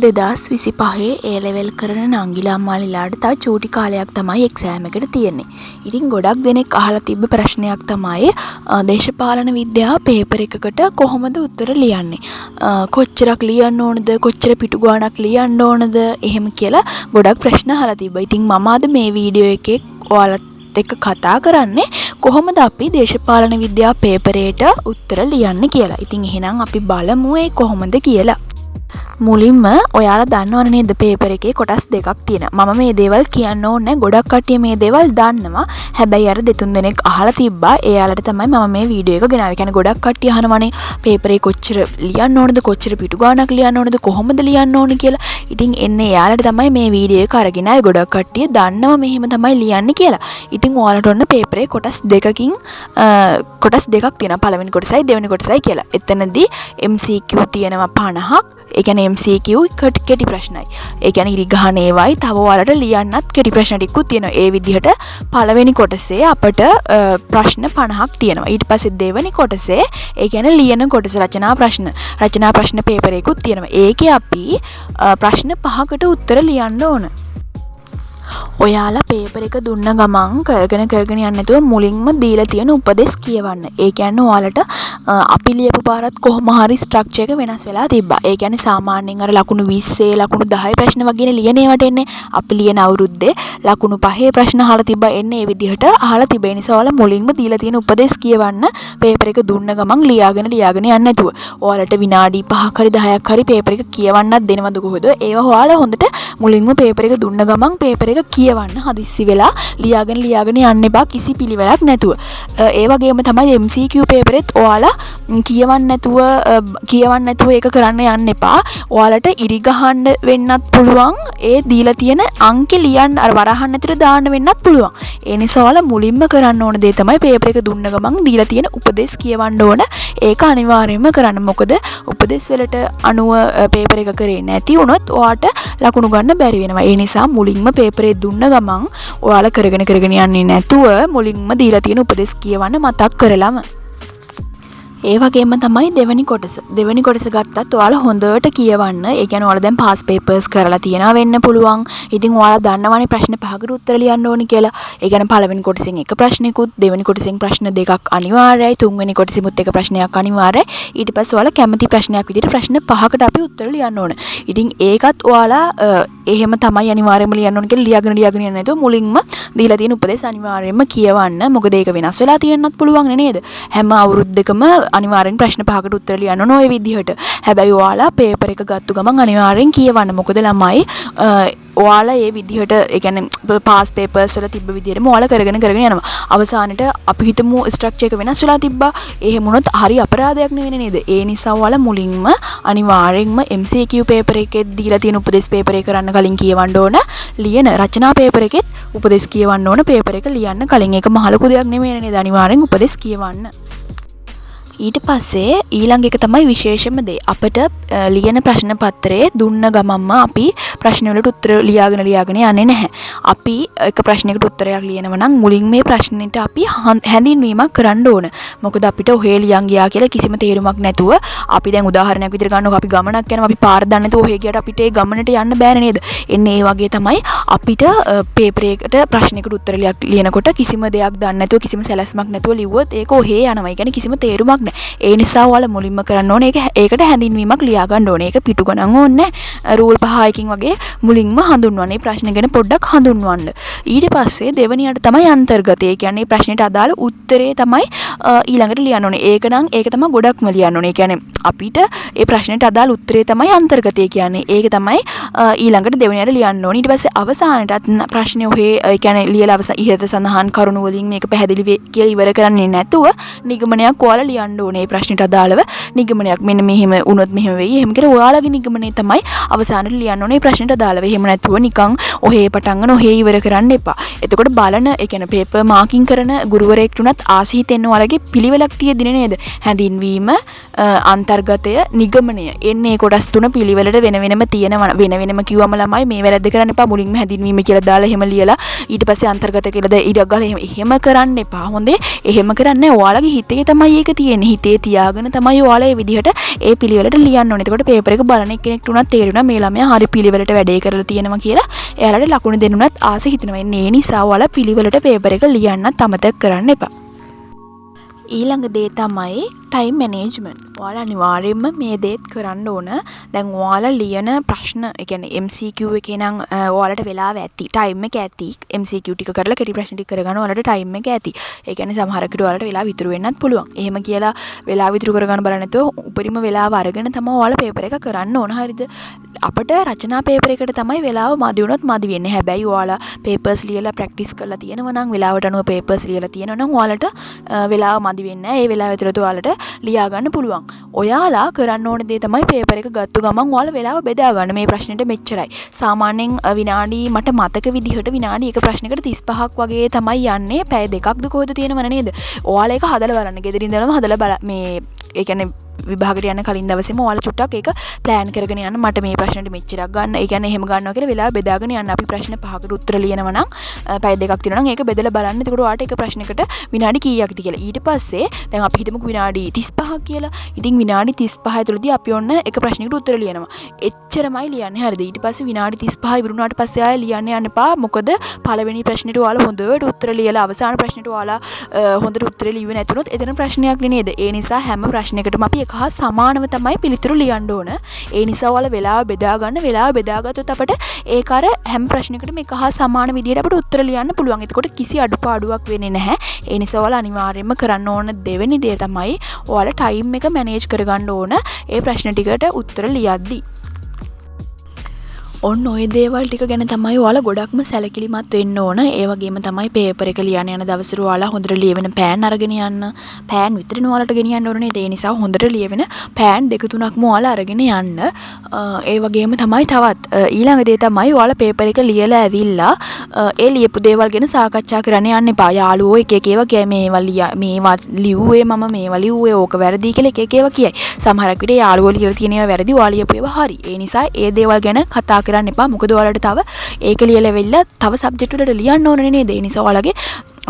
2025 ඒ level කරන නංගිලා අම්මාලාට තව චූටි කාලයක් තමයි එක්සෑම් එකට තියෙන්නේ. ඉතින් ගොඩක් දෙනෙක් අහලා තිබ්බ ප්‍රශ්නයක් තමයි දේශපාලන විද්‍යාව පේපර් එකකට කොහොමද උත්තර ලියන්නේ? කොච්චරක් ලියන්න ඕනද? කොච්චර පිටු ගාණක් ලියන්න ඕනද? එහෙම කියලා ගොඩක් ප්‍රශ්න අහලා තිබ්බා. ඉතින් මම අද මේ වීඩියෝ එකේ ඔයාලත් එක්ක කතා කරන්නේ කොහොමද අපි දේශපාලන විද්‍යාව පේපරේට උත්තර ලියන්නේ කියලා. ඉතින් එහෙනම් අපි බලමු ඒ කොහොමද කියලා. මුලින්ම ඔයාලා දන්නවනේ නේද පේපර් එකේ කොටස් දෙකක් තියෙනවා. මම මේ දේවල් කියන්න ඕනේ ගොඩක් කට්ටිය මේ දේවල් දන්නවා. හැබැයි අර දෙතුන් දෙනෙක් අහලා තිබ්බා. එයාලට තමයි මම මේ වීඩියෝ එක ගෙනාවේ. කියන්නේ ගොඩක් කට්ටිය අහනවනේ පේපරේ කොච්චර ලියන්න ඕනද, කොච්චර පිටු ගාණක් ලියන්න ඕනද, කොහොමද ලියන්න ඕනේ කියලා. ඉතින් එන්නේ එයාලට තමයි මේ වීඩියෝ එක අරගෙන ආවේ. ගොඩක් කට්ටිය දන්නවා මෙහෙම තමයි ලියන්නේ කියලා. ඉතින් ඔයාලට ඔන්න පේපරේ කොටස් දෙකක් තියෙනවා. පළවෙනි කොටසයි දෙවෙනි කොටසයි කියලා. එතනදී MCQ තියෙනවා 50ක්. ඒ කියන්නේ MCQ කෙටි ප්‍රශ්නයි. ඒ කියන්නේ ඉරි ගහන ඒවයි තව ඔයාලට ලියන්නත් කෙටි ප්‍රශ්න ටිකකුත් තියෙනවා. ඒ විදිහට පළවෙනි කොටසේ අපිට ප්‍රශ්න 50ක් තියෙනවා. ඊට පස්සේ දෙවෙනි කොටසේ ඒ කියන්නේ ලියන කොටස රචනා ප්‍රශ්න පේපර් එකකුත් තියෙනවා. ඒකේ අපි ප්‍රශ්න 5කට උත්තර ලියන්න ඕන. ඔයාලා පේපර් එක දුන්න ගමන් කරගෙන යන්න නැතුව මුලින්ම දීලා තියෙන උපදෙස් කියවන්න. ඒ කියන්නේ ඔයාලට අපි ලියපු පාරත් කොහොම හරි ස්ට්‍රක්චර් එක වෙනස් වෙලා තිබ්බා. ඒ කියන්නේ සාමාන්‍යයෙන් අර ලකුණු 20 ලකුණු 10 ප්‍රශ්න වගේනේ ලියන ඒවට එන්නේ. අපි ලියන අවුරුද්දේ ලකුණු 5 ප්‍රශ්න අහලා තිබ්බා එන්නේ ඒ විදිහට අහලා තිබේ නිසා ඔයාලා මුලින්ම දීලා තියෙන උපදෙස් කියවන්න පේපර් එක දුන්න ගමන් ලියාගෙන යන්න නැතුව. ඔයාලට විනාඩි 5ක් හරි 10ක් හරි පේපර් එක කියවන්නත් දෙනවද කොහොද? ඒවා ඔයාලා හොඳට මුලින්ම පේපර් එක දුන්න ගමන් පේපර් එක කියවන්න හදිස්සි වෙලා ලියාගෙන යන්න එපා කිසි පිළිවෙලක් නැතුව. ඒ වගේම තමයි MCQ පේපරෙත් ඔයාලා කියවන්න නැතුව ඒක කරන්න යන්න එපා. ඔයාලට ඉරි ගහන්න වෙන්නත් පුළුවන්. ඒ දීලා තියෙන අංකේ ලියන්න අර වරහන් ඇතුලේ දාන්න වෙන්නත් පුළුවන්. ඒ නිසා ඔයාලා මුලින්ම කරන්න ඕන දේ තමයි පේපර් එක දුන්න ගමන් දීලා තියෙන උපදෙස් කියවන්න ඕන. ඒක අනිවාර්යයෙන්ම කරන්න. මොකද උපදෙස් වලට අනුව පේපර් එක කරේ නැති වුණොත් ඔයාට ලකුණු ගන්න බැරි වෙනවා. ඒ නිසා මුලින්ම පේපරේ දුන්න ගමන් ඔයාලා කරගෙන යන්නේ නැතුව මුලින්ම දීලා තියෙන උපදෙස් කියවන්න මතක් කරලම. ඒ වගේම තමයි දෙවෙනි කොටස. දෙවෙනි කොටස ගත්තත් ඔයාලා හොඳට කියවන්න. ඒ කියන්නේ ඔයාලා දැන් පාස් පේපර්ස් කරලා තියෙනවා වෙන්න පුළුවන්. ඉතින් ඔයාලා දන්නවනේ ප්‍රශ්න 5කට උත්තර ලියන්න ඕනි කියලා. ඒ කියන්නේ පළවෙනි කොටසෙන් එක ප්‍රශ්නයකුත්, දෙවෙනි කොටසෙන් ප්‍රශ්න දෙකක් අනිවාර්යයි, තුන්වෙනි කොටසෙමුත් එක ප්‍රශ්නයක් අනිවාර්යයි. ඊට පස්සේ ඔයාලා කැමති ප්‍රශ්නයක් විදිහට ප්‍රශ්න 5කට අපි උත්තර ලියන්න ඕන. ඉතින් ඒකත් ඔයාලා එහෙම තමයි අනිවාර්යයෙන්ම ලියන්න ඕන කියලා ලියාගෙන යන්න නැතුව මුලින්ම දීලා තියෙන උපදේශ අනිවාර්යයෙන්ම කියවන්න. මොකද ඒක වෙනස් වෙලා තියෙන්නත් පුළුවන් නේද? හැම අවුරුද්දකම අනිවාර්යෙන් ප්‍රශ්න 5කට උත්තර ලියන්න ඕන ඔය විදිහට. හැබැයි ඔයාලා පේපර් එක ගත්ත ගමන් අනිවාර්යෙන් කියවන්න. මොකද ළමයි ඔයාලා මේ විදිහට ඒ කියන්නේ පාස් පේපර්ස් වල තිබ්බ විදිහටම ඔයාලා කරගෙන යනවා. අවසානයේ අපි හිතමු ස්ට්‍රක්චර් එක වෙනස් වෙලා තිබ්බා. එහෙම වුණොත් හරි අපරාධයක් නෙවෙයි නේද? ඒ නිසා ඔයාලා මුලින්ම අනිවාර්යෙන්ම MCQ පේපර් එකේ දීලා තියෙන උපදේශ පේපර් එක කරන්න කලින් කියවන්න ඕන. ලියන රචනා පේපර් එකෙත් උපදේශ කියවන්න ඕන. පේපර් එක ලියන්න කලින් ඒක මහ ලොකු දෙයක් නෙවෙයි නේද? අනිවාර්යෙන් උපදේශ කියවන්න. ඊට පස්සේ ඊළඟ එක තමයි විශේෂම දේ. අපිට ලියන ප්‍රශ්න පත්‍රයේ දුන්න ගමන්ම අපි ප්‍රශ්න වලට උත්තර ලියාගෙන යන්නේ නැහැ. අපි එක ප්‍රශ්නයකට උත්තරයක් ලියනවා නම් මුලින් මේ ප්‍රශ්නෙට අපි හැඳින්වීමක් කරන්න ඕන. මොකද අපිට ඔහේ ලියන් ගියා කියලා කිසිම තේරුමක් නැතුව අපි දැන් උදාහරණයක් විදිහට ගන්නකො අපි ගමනක් යනවා අපි පාර දන්නේ නැතුව ඔහේ ගියට අපිට ඒ ගමනට යන්න බෑනේ නේද? එන්නේ ඒ වගේ තමයි අපිට පේපර් එකට ප්‍රශ්නයකට උත්තර ලියනකොට කිසිම දෙයක් දන්නේ නැතුව කිසිම සැලැස්මක් නැතුව ලිව්වොත් ඒක ඔහේ යනවා. ඒ කියන්නේ කිසිම තේරුමක් ඒ නිසා ඔයාලා මුලින්ම කරන්න ඕනේ ඒකට හැඳින්වීමක් ලියා ගන්න ඕනේ. ඒක පිටු ගණන් ඕනේ නැහැ. රූල් 5කින් වගේ මුලින්ම හඳුන්වන්න. මේ ප්‍රශ්න ගැන පොඩ්ඩක් හඳුන්වන්න. ඊට පස්සේ දෙවෙනියට තමයි අන්තර්ගතය. ඒ කියන්නේ ප්‍රශ්නෙට අදාළ උත්තරේ තමයි ඊළඟට ලියන්න ඕනේ. ඒක තමයි ගොඩක්ම ලියන්න ඕනේ. ඒ කියන්නේ අපිට ඒ ප්‍රශ්නෙට අදාළ උත්තරේ තමයි අන්තර්ගතය කියන්නේ. ඒක තමයි ඊළඟට දෙවෙනියට ලියන්න ඕනේ. ඊට පස්සේ අවසානයේත් ප්‍රශ්නේ ඔහේ ඒ කියන්නේ ලියලා ඉහත සඳහන් කරුණු වලින් මේක පැහැදිලි කියලා ඉවර කරන්නේ නැතුව නිගමනයක් ඔයාලා ලියන්න ඕනේ. ප්‍රශ්නට අදාළව නිගමනයක් මෙන්න මෙහෙම වුණොත් මෙහෙම වෙයි. එහෙම කියලා ඔයාලගේ නිගමනය තමයි අවසානයේ ලියන්න ඕනේ ප්‍රශ්නට අදාළව. එහෙම නැතුව නිකන් ඔහේ පටන් ගන්න ඔහේ ඉවර කරන්න එපා. එතකොට බලන ඒ කියන්නේ පේපර් මාකින් කරන ගුරුවරයෙක්ට උනත් ආසිහිතෙන්න ඔයාලගේ පිළිවෙලක් තියෙදිනේ නේද? හැඳින්වීම, අන්තර්ගතය, නිගමනය. එන්නේ කොටස් තුන පිළිවෙලට වෙනම තියෙනවා. වෙනම කිව්වම ළමයි මේ වැරද්ද කරන්න එපා. මුලින්ම හැඳින්වීම කියලා දාලා එහෙම ලියලා ඊට පස්සේ අන්තර්ගත කියලා ඉරක් ගාලා එහෙම කරන්න එපා. හොඳේ? එහෙම කරන්නේ ඔයාලගේ හිතේ තමයි ඒක තියෙන්නේ. හිතේ තියාගෙන තමයි ඔයාලා මේ විදිහට ඒ පිළිවෙලට ලියන්න ඕනේ. එතකොට පේපර් එක බලන එක්කෙනෙක්ට උනත් තේරෙනවා තේරුණා මේ ළමයා හරි පිළිවෙලට වැඩේ කරලා තියෙනවා කියලා. එයාලට ලකුණු දෙන්නුනත් ආස හිතෙනවා. ඒ නිසා ඔයාලා පිළිවෙලට පේපර් එක ලියන්නත් අමතක කරන්න එපා. ඊළඟ දේ තමයි ටයිම් මැනේජ්මන්ට්. ඔයාලා අනිවාර්යයෙන්ම මේ දේත් කරන්න ඕන. දැන් ඔයාලා ලියන ප්‍රශ්න, ඒ කියන්නේ MCQ එකේ නම් ඔයාලට වෙලාව ඇති, ටයිම් එක ඇති. MCQ ටික කරලා කෙටි ප්‍රශ්න ටික කරගන්න ඔයාලට ටයිම් එක ඇති. ඒ කියන්නේ සමහරකට ඔයාලට වෙලාව ඉතුරු වෙන්නත් පුළුවන්. එහෙම කියලා වෙලාව ඉතුරු කරගන්න බලන්න නැතුව උපරිම වෙලාව අරගෙන තමයි ඔයාලා පේපර් එක කරන්න ඕන. හරිද? අපිට රචනා පේපර් එකට තමයි වෙලාව මදි වුණොත් මදි වෙන්නේ. හැබැයි ඔයාලා පේපර්ස් ලියලා ප්‍රැක්ටිස් කරලා තියෙනවා නම්, වෙලාවට අනුව පේපර්ස් ලියලා තියෙනවා නම් ඔයාලට වෙලාව මදි වෙන්නේ නැහැ. ඒ වෙලාව ඇතුළත ඔයාලට ලියා ගන්න පුළුවන්. ඔයාලා කරන්න ඕන දේ තමයි පේපර් එක ගත්ත ගමන් ඔයාලා වෙලාව බෙදා ගන්න. මේ ප්‍රශ්නෙට මෙච්චරයි. සාමාන්‍යයෙන් විනාඩි මට මතක විදිහට විනාඩි එක ප්‍රශ්නයකට 35ක් වගේ තමයි යන්නේ. පැය දෙකක්ද කොහෙද තියෙනවද නේද? ඔයාලා ඒක හදලා බලන්න. ගෙදරින් ඉඳලම හදලා මේ ඒ කියන්නේ විභාගයට යන කලින් දවසේම ඔයාලා චුට්ටක් ඒක ප්ලෑන් කරගෙන යන්න. මට මේ ප්‍රශ්නෙට මෙච්චරක් ගන්න. ඒ කියන්නේ එහෙම ගන්නවා කියලා වෙලාව බෙදාගෙන යන්න. අපි ප්‍රශ්න 5කට උත්තර ලියනවා නම් පැය දෙකක් තියෙනවා නම් ඒක බෙදලා බලන්න. එතකොට ඔයාලට එක ප්‍රශ්නයකට විනාඩි කීයක්ද කියලා. ඊට පස්සේ දැන් අපි හිතමුකෝ විනාඩි 35ක් කියලා. ඉතින් විනාඩි 35 ඇතුළතදී අපි ඔන්න එක ප්‍රශ්නයකට උත්තර ලියනවා. එච්චරමයි ලියන්නේ. හරිද? ඊට පස්සේ විනාඩි 35 ඉවරුනාට පස්සේ ආයෙ ලියන්න යන්න එපා. මොකද පළවෙනි ප්‍රශ්නෙට ඔයාලා හොඳට උත්තර ලියලා අවසාන ප්‍රශ්නෙට ඔයාලා හොඳට උත්තර ලියුවේ නැතුනොත් එතන ප්‍රශ්නයක් නේද? ඒ නිසා හැම ප්‍රශ්නයකටම අපි එක හා සමානව තමයි පිළිතුරු ලියන්න ඕන. ඒ නිසා ඔයාලා වෙලාව බෙදා ගන්න. වෙලාව බෙදාගත්තොත් අපිට ඒක අර හැම ප්‍රශ්නයකටම එක හා සමාන විදියට අපිට උත්තර ලියන්න පුළුවන්. එතකොට කිසි අඩුපාඩුවක් වෙන්නේ නැහැ. ඒ නිසා ඔයාලා අනිවාර්යයෙන්ම කරන්න ඕන දෙවෙනි දේ තමයි ඔයාලා ටයිම් එක මැනේජ් කරගන්න ඕන. ඒ ප්‍රශ්න ටිකට උත්තර ලියද්දී. ඔන්න ඔය දේවල් ටික ගැන තමයි ඔයාලා ගොඩක්ම සැලකිලිමත් වෙන්න ඕන. ඒ වගේම තමයි පේපර් එක ලියන්න යන දවසට ඔයාලා හොඳට ලියවෙන පෑන් අරගෙන යන්න. පෑන් විතරනේ ඔයාලට ගෙනියන්න ඕනේ. ඒ නිසා හොඳට ලියවෙන පෑන් දෙක තුනක්ම ඔයාලා අරගෙන යන්න. ඒ වගේම තමයි තවත් ඊළඟ දේ තමයි ඔයාලා පේපර් එක ලියලා ඇවිල්ලා ඒ ලියපු දේවල් ගැන සාකච්ඡා කරන්න යන්න එපා. යාළුවෝ එක එක ඒවා කියයි මේවා ලිව්වේ මම මේවා ලිව්වේ ඕක වැරදි කියලා එක එක ඒවා කියයි. සමහරක් විට යාළුවෝ ලියලා තියෙන ඒවා වැරදි, ඔයාලා ලියපු ඒවා හරි. ඒ නිසා ඒ දේවල් ගැන කතා කරන්න එපා. මොකද ඔයාලට තව ඒක ලියලා වෙilla තව සබ්ජෙක්ට් වලට ලියන්න ඕනේ නේද? ඒ නිසා ඔයාලගේ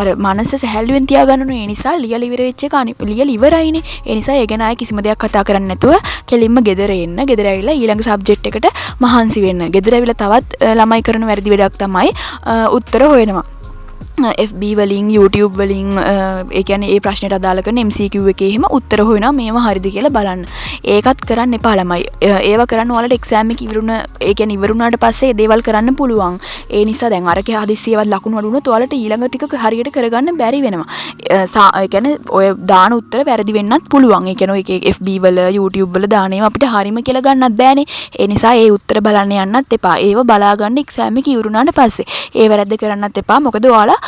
අර මනස සැහැල්ලුවෙන් තියාගන්න ඕනේ. ඒ නිසා ලියලා ඉවර වෙච්ච එක ලියලා ඉවරයිනේ. ඒ නිසා ඒ ගැන ආයේ කිසිම දෙයක් කතා කරන්නේ නැතුව කෙලින්ම ගෙදර එන්න. ගෙදර ඇවිල්ලා ඊළඟ සබ්ජෙක්ට් එකට මහන්සි වෙන්න. ගෙදර ඇවිල්ලා තවත් ළමයි කරන වැරදි වැඩක් තමයි උත්තර හොයනවා. FB වලින් YouTube වලින් ඒ කියන්නේ ඒ ප්‍රශ්නෙට අදාළ කරන MCQ එකේ එහෙම උත්තර හොයනවා මේවා හරිද කියලා බලන්න. ඒකත් කරන්න එපා ළමයි. ඒව කරන්න ඔයාලට එක්සෑම් එක ඉවරුණාට පස්සේ ඒ දේවල් කරන්න පුළුවන්. ඒ නිසා දැන් අරකේ හදිස්සියවත් ලකුණු අඩු වුණොත් ඔයාලට ඊළඟ ටික හරියට කරගන්න බැරි වෙනවා. ඒ කියන්නේ ඔය දාන උත්තර වැරදි වෙන්නත් පුළුවන්. ඒ කියන්නේ ඔය FB වල YouTube වල දාන ඒවා අපිට හරියම කියලා ගන්නත් බෑනේ. ඒ නිසා ඒ උත්තර බලන්න යන්නත් එපා. ඒව බලා ගන්න එක්සෑම් එක ඉවරුණාට පස්සේ. ඒ වැරද්ද කරන්නත් එපා. මොකද ඔයාලා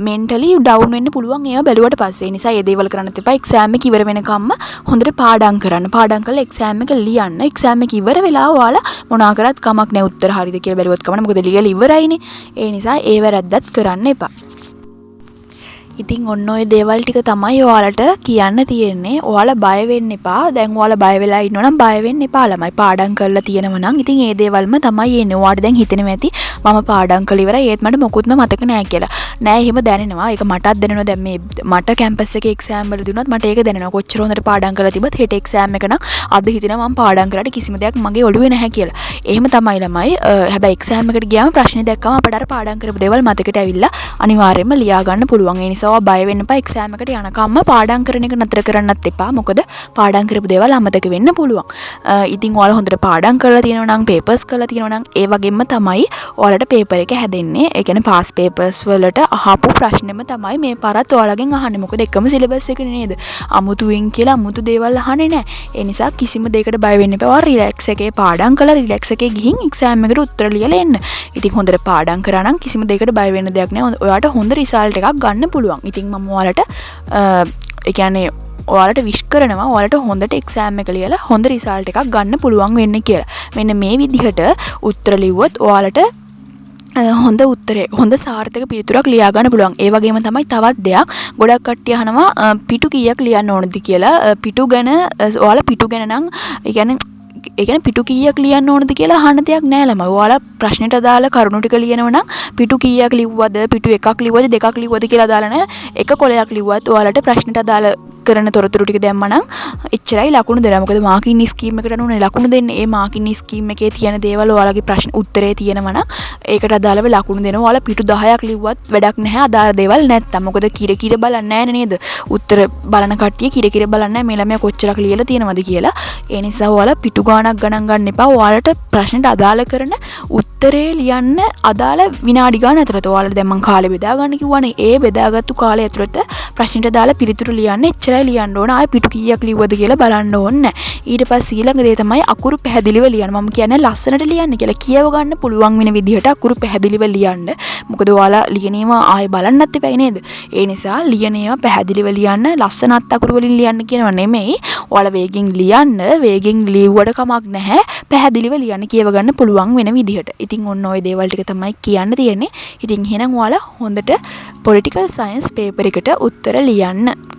මෙන්ටලි ඩවුන් වෙන්න පුළුවන් ඒවා බැලුවට පස්සේ. ඒ නිසා මේ දේවල් කරන්නත් එපා. එක්සෑම් එක ඉවර වෙනකම්ම හොඳට පාඩම් කරන්න. පාඩම් කරලා එක්සෑම් එක ලියන්න. එක්සෑම් එක ඉවර වෙලා ඔයාලා මොනා කරත් කමක් නැහැ. උත්තර හරියද කියලා බැලුවත් කමක් නැහැ. මොකද ලියලා ඉවරයිනේ. ඒ නිසා ඒ වැරද්දත් කරන්න එපා. ඉතින් ඔන්න ඔය දේවල් ටික තමයි ඔයාලට කියන්න තියෙන්නේ. ඔයාලා බය වෙන්න එපා. දැන් ඔයාලා බය වෙලා ඉන්නවා නම් බය වෙන්න එපා ළමයි. පාඩම් කරලා තියෙනවා නම් ඉතින් ඒ දේවල්ම තමයි එන්නේ. ඔයාලට දැන් හිතෙනවා ඇති මම පාඩම් කළා ඉවරයි ඒත් මට මොකුත්ම මතක නෑ කියලා. නෑ එහෙම දැනෙනවා. ඒක මටත් දැනෙනවා. දැන් මේ මට කැම්පස් එකේ එක්සෑම් වල දුන්නත් මට ඒක දැනෙනවා. කොච්චර හොඳට පාඩම් කරලා තිබ්බත් හෙට එක්සෑම් එක නම් අද හිතෙනවා මම පාඩම් කරාට කිසිම දෙයක් මගේ ඔළුවේ නැහැ කියලා. එහෙම තමයි ළමයි. හැබැයි එක්සෑම් එකට ගියාම ප්‍රශ්නේ දැක්කම අපට අර පාඩම් කරපු දේවල් මතකට ඇවිල්ලා අනිවාර්යයෙන්ම ලියා ගන්න පුළුවන්. ඒ නිසා බය වෙන්න එපා. එක්සෑම් එකට යනකම්ම පාඩම් කරන එක නතර කරන්නත් එපා. මොකද පාඩම් කරපු දේවල් අමතක වෙන්න පුළුවන්. ඉතින් ඔයාලා හොඳට පාඩම් කරලා තියෙනවා නම් පේපර්ස් කරලා තියෙනවා නම් ඒ වගේම තමයි ඔයාලට පේපර් එක හැදෙන්නේ. ඒ කියන්නේ පාස් පේපර්ස් වලට අහපු ප්‍රශ්නෙම තමයි මේ පාරත් ඔයාලගෙන් අහන්නේ. මොකද එකම සිලබස් එක නේද? අමුතුවෙන් කියලා අමුතු දේවල් අහන්නේ නැහැ. ඒ නිසා කිසිම දෙයකට බය වෙන්න එපා. ඔයා රිලැක්ස් එකේ පාඩම් කරලා රිලැක්ස් එකේ ගිහින් එක්සෑම් එකට උත්තර ලියලා එන්න. ඉතින් හොඳට පාඩම් කරා නම් කිසිම දෙයකට බය වෙන්න දෙයක් නැහැ. ඔයාලට හොඳ රිසල්ට් එකක් ගන්න පුළුවන්. ඉතින් මම ඔයාලට ඒ කියන්නේ ඔයාලට විශ් කරනවා ඔයාලට හොඳට එක්සෑම් එක ලියලා හොඳ රිසල්ට් එකක් ගන්න පුළුවන් වෙන්න කියලා. මෙන්න මේ විදිහට උත්තර ලිව්වොත් ඔයාලට හොඳ උත්තරේ හොඳ සාර්ථක පිළිතුරක් ලියා ගන්න පුළුවන්. ඒ වගේම තමයි තවත් දෙයක් ගොඩක් කට්ටිය අහනවා පිටු කීයක් ලියන්න ඕනද කියලා. පිටු ගැන ඔයාලා පිටු ගැන නම් ඒ කියන්නේ ඒ කියන්නේ පිටු කීයක් ලියන්න ඕනද කියලා අහන්න දෙයක් නෑ ළමයි. ඔයාලා ප්‍රශ්නෙට අදාළ කරුණු ටික ලියනවා නම් පිටු කීයක් ලිව්වද, පිටු එකක් ලිව්වද, දෙකක් ලිව්වද කියලා අදාළ නෑ. එක කොලයක් ලිව්වත් ඔයාලට ප්‍රශ්නෙට අදාළ කරන තොරතුරු ටික දැම්මනම් එච්චරයි ලකුණු දෙනවා. මොකද මාකින් ස්කීම් එකට අනුවනේ ලකුණු දෙන්නේ. ඒ මාකින් ස්කීම් එකේ තියෙන දේවල් ඔයාලගේ ප්‍රශ්න උත්තරේ තියෙනවා නම් ඒකට අදාළව ලකුණු දෙනවා. ඔයාලා පිටු 10ක් ලිව්වත් වැඩක් නැහැ අදාළ දේවල් නැත්තම්. මොකද කිර බලන්නේ නැහැ නේද? උත්තර බලන කට්ටිය කිර බලන්නේ නැහැ මේ ළමයා කොච්චරක් ලියලා තියෙනවද කියලා. ඒ නිසා ඔයාලා පිටු ගාණක් ගණන් ගන්න එපා. ඔයාලට ප්‍රශ්නෙට අදාළ කරන උත්තරේ ලියන්න අදාළ විනාඩි ගාන ඇතුළත. ඔයාලට දැන් මම කාලේ බෙදා ගන්න කිව්වනේ. ඒ බෙදාගත්තු කාලය ඇතුළත ප්‍රශ්නෙට අදාළ පිළිතුරු ලියන්න එච්චරයි ලියන්න ඕන. ආයෙ පිටු කීයක් ලිව්වද කියලා බලන්න ඕනේ නැහැ. ඊට පස්සේ ඊළඟ දේ තමයි අකුරු පැහැදිලිව ලියන්න. මම කියන්නේ ලස්සනට ලියන්න කියලා. කියව ගන්න පුළුවන් වෙන විදිහට අකුරු පැහැදිලිව ලියන්න. මොකද ඔයාලා ලියන ඒවා ආයෙ බලන්නත් එපයි නේද? ඒ නිසා ලියන ඒවා පැහැදිලිව ලියන්න, ලස්සනත් අකුරු වලින් ලියන්න කියනවා නෙමෙයි. ඔයාලා වේගෙන් ලියන්න, වේගෙන් ලියුවට කමක් නැහැ. පැහැදිලිව ලියන්න කියව ගන්න පුළුවන් වෙන විදිහට. ඉතින් ඔන්න ඔය දේවල් ටික තමයි කියන්න තියෙන්නේ. ඉතින් එහෙනම් ඔයාලා හොඳට පොලිටිකල් සයන්ස් පේපර් එකට උත්තර ලියන්න.